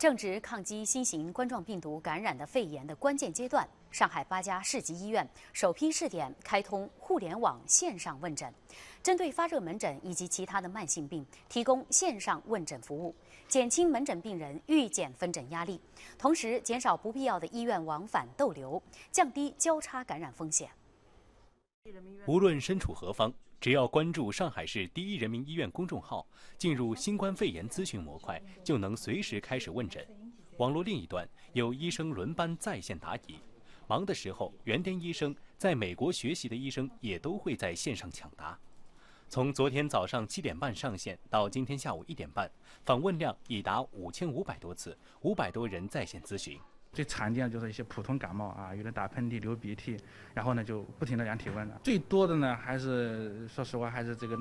正值抗击新型冠状病毒感染的肺炎的关键阶段，上海8家市级医院首批试点开通互联网线上问诊，针对发热门诊以及其他的慢性病提供线上问诊服务，减轻门诊病人预检分诊压力，同时减少不必要的医院往返逗留，降低交叉感染风险。无论身处何方，只要关注上海市第一人民医院公众号，进入新冠肺炎咨询模块，就能随时开始问诊。网络另一端有医生轮班在线答疑，忙的时候，原点医生在美国学习的医生也都会在线上抢答。从昨天早上7点半上线到今天下午1点半，访问量已达5500多次，500多人在线咨询。最常见的就是一些普通感冒啊，有人打喷嚏、流鼻涕，然后呢就不停地量体温了。最多的呢还是说实话，还是这个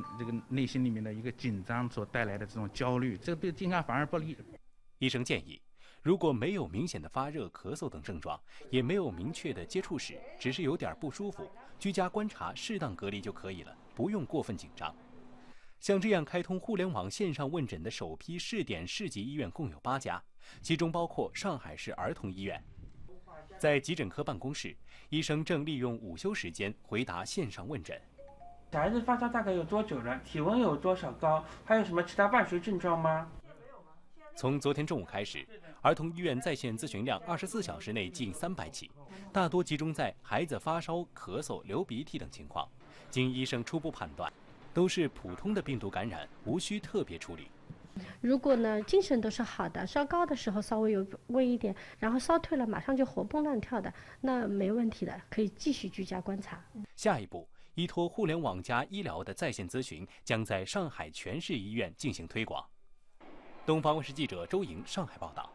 内心里面的一个紧张所带来的这种焦虑，这个对健康反而不利。医生建议，如果没有明显的发热、咳嗽等症状，也没有明确的接触史，只是有点不舒服，居家观察、适当隔离就可以了，不用过分紧张。像这样开通互联网线上问诊的首批试点市级医院共有8家，其中包括上海市儿童医院。在急诊科办公室，医生正利用午休时间回答线上问诊。小孩子发烧大概有多久了？体温有多少高？还有什么其他伴随症状吗？从昨天中午开始，儿童医院在线咨询量24小时内近300起，大多集中在孩子发烧、咳嗽、流鼻涕等情况。经医生初步判断，都是普通的病毒感染，无需特别处理。如果呢精神都是好的，烧高的时候稍微有微一点，然后烧退了马上就活蹦乱跳的，那没问题的，可以继续居家观察。下一步，依托互联网加医疗的在线咨询，将在上海全市医院进行推广。东方卫视记者周莹上海报道。